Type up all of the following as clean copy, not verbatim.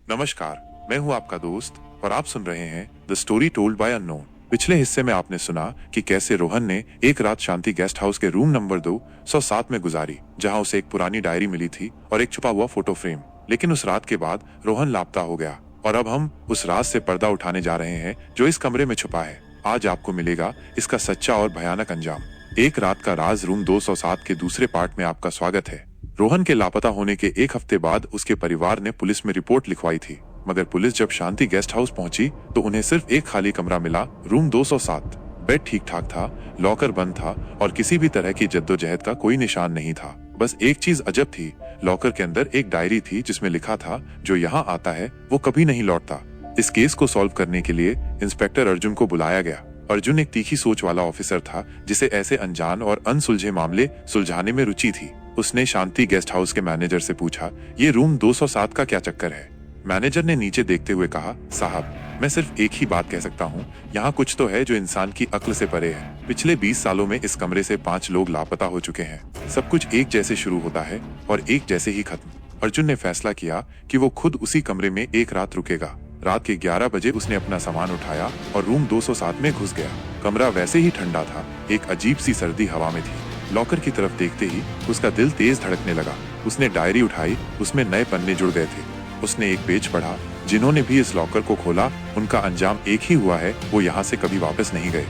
नमस्कार, मैं हूं आपका दोस्त और आप सुन रहे हैं the story told by unknown. पिछले हिस्से में आपने सुना कि कैसे रोहन ने एक रात शांति गेस्ट हाउस के रूम नंबर 207 में गुजारी, जहां उसे एक पुरानी डायरी मिली थी और एक छुपा हुआ फोटो फ्रेम। लेकिन उस रात के बाद रोहन लापता हो गया और अब हम उस राज से पर्दा उठाने जा रहे हैं जो इस कमरे में छुपा है। आज आपको मिलेगा इसका सच्चा और भयानक अंजाम। एक रात का राज रूम 207 के दूसरे पार्ट में आपका स्वागत है। रोहन के लापता होने के एक हफ्ते बाद उसके परिवार ने पुलिस में रिपोर्ट लिखवाई थी, मगर पुलिस जब शांति गेस्ट हाउस पहुंची तो उन्हें सिर्फ एक खाली कमरा मिला, रूम 207। बेड ठीक ठाक था, लॉकर बंद था और किसी भी तरह की जद्दोजहद का कोई निशान नहीं था। बस एक चीज अजब थी, लॉकर के अंदर एक डायरी थी जिसमें लिखा था, जो यहाँ आता है वो कभी नहीं लौटता। इस केस को सॉल्व करने के लिए इंस्पेक्टर अर्जुन को बुलाया गया। अर्जुन एक तीखी सोच वाला ऑफिसर था जिसे ऐसे अनजान और अनसुलझे मामले सुलझाने में रुचि थी। उसने शांति गेस्ट हाउस के मैनेजर से पूछा, ये रूम 207 का क्या चक्कर है? मैनेजर ने नीचे देखते हुए कहा, साहब, मैं सिर्फ एक ही बात कह सकता हूँ, यहाँ कुछ तो है जो इंसान की अक्ल से परे है। पिछले 20 सालों में इस कमरे से 5 लोग लापता हो चुके हैं। सब कुछ एक जैसे शुरू होता है और एक जैसे ही खत्म। अर्जुन ने फैसला किया कि वो खुद उसी कमरे में एक रात रुकेगा। रात के 11 बजे उसने अपना सामान उठाया और रूम 207 में घुस गया। कमरा वैसे ही ठंडा था, एक अजीब सी सर्दी हवा में थी। लॉकर की तरफ देखते ही उसका दिल तेज धड़कने लगा। उसने डायरी उठाई, उसमें नए पन्ने जुड़ गए थे। उसने एक पेज पढ़ा, जिन्होंने भी इस लॉकर को खोला उनका अंजाम एक ही हुआ है, वो यहाँ से कभी वापस नहीं गए।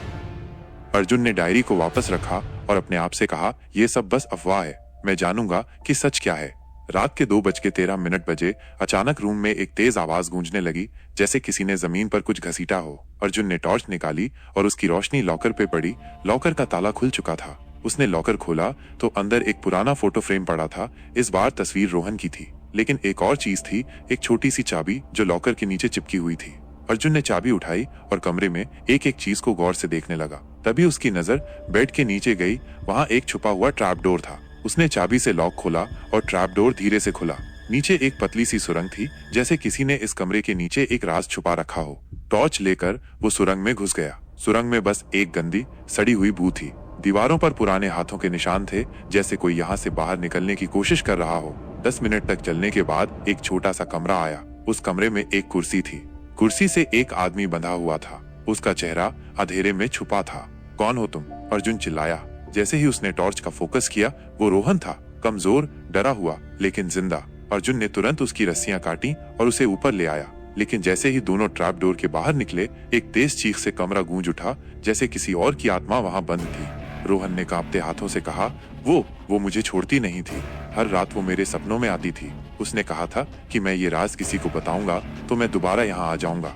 अर्जुन ने डायरी को वापस रखा और अपने आप से कहा, ये सब बस अफवाह है, मैं जानूंगा कि सच क्या है। रात के 2:13 बजे अचानक रूम में एक तेज आवाज गूंजने लगी, जैसे किसी ने जमीन पर कुछ घसीटा हो। अर्जुन ने टॉर्च निकाली और उसकी रोशनी लॉकर पे पड़ी। लॉकर का ताला खुल चुका था। उसने लॉकर खोला तो अंदर एक पुराना फोटो फ्रेम पड़ा था। इस बार तस्वीर रोहन की थी, लेकिन एक और चीज थी, एक छोटी सी चाबी जो लॉकर के नीचे चिपकी हुई थी। अर्जुन ने चाबी उठाई और कमरे में एक एक चीज को गौर से देखने लगा। तभी उसकी नजर बेड के नीचे गई। वहां एक छुपा हुआ ट्रैप डोर था। उसने चाबी से लॉक खोला और ट्रैप डोर धीरे से खुला। नीचे एक पतली सी सुरंग थी, जैसे किसी ने इस कमरे के नीचे एक राज छुपा रखा हो। टॉर्च लेकर वो सुरंग में घुस गया। सुरंग में बस एक गंदी सड़ी हुई बू थी। दीवारों पर पुराने हाथों के निशान थे, जैसे कोई यहाँ से बाहर निकलने की कोशिश कर रहा हो। 10 मिनट तक चलने के बाद एक छोटा सा कमरा आया। उस कमरे में एक कुर्सी थी। कुर्सी से एक आदमी बंधा हुआ था। उसका चेहरा अंधेरे में छुपा था। कौन हो तुम? अर्जुन चिल्लाया। जैसे ही उसने टॉर्च का फोकस किया, वो रोहन था, कमजोर, डरा हुआ, लेकिन जिंदा। अर्जुन ने तुरंत उसकी रस्सियां काटी और उसे ऊपर ले आया, लेकिन जैसे ही दोनों ट्रैप डोर के बाहर निकले, एक तेज चीख से कमरा गूंज उठा, जैसे किसी और की आत्मा वहां बंद थी। रोहन ने कांपते हाथों से कहा, वो मुझे छोड़ती नहीं थी। हर रात वो मेरे सपनों में आती थी। उसने कहा था कि मैं ये राज किसी को बताऊंगा तो मैं दोबारा यहाँ आ जाऊंगा।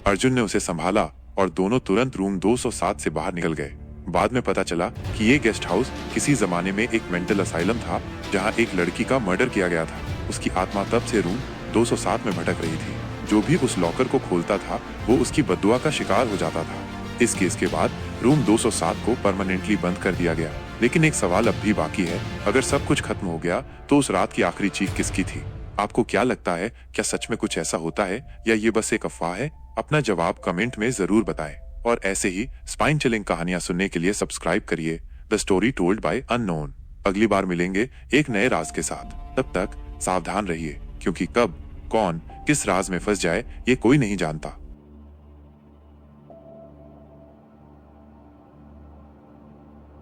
अर्जुन ने उसे संभाला और दोनों तुरंत रूम 207 से बाहर निकल गए। बाद में पता चला कि ये गेस्ट हाउस किसी जमाने में एक मेंटल असाइलम था, जहाँ एक लड़की का मर्डर किया गया था। उसकी आत्मा तब से रूम 207 में भटक रही थी। जो भी उस लॉकर को खोलता था वो उसकी बद्दुआ का शिकार हो जाता था। इस केस के बाद रूम 207 को परमानेंटली बंद कर दिया गया। लेकिन एक सवाल अब भी बाकी है, अगर सब कुछ खत्म हो गया तो उस रात की आखिरी चीख किसकी थी? आपको क्या लगता है, क्या सच में कुछ ऐसा होता है या ये बस एक अफवाह है? अपना जवाब कमेंट में जरूर बताएं और ऐसे ही स्पाइन चिलिंग कहानियां सुनने के लिए सब्सक्राइब करिए the story told by unknown. अगली बार मिलेंगे एक नए राज के साथ। तब तक सावधान रहिए, क्योंकि कब, कौन, किस राज में फंस जाए ये कोई नहीं जानता।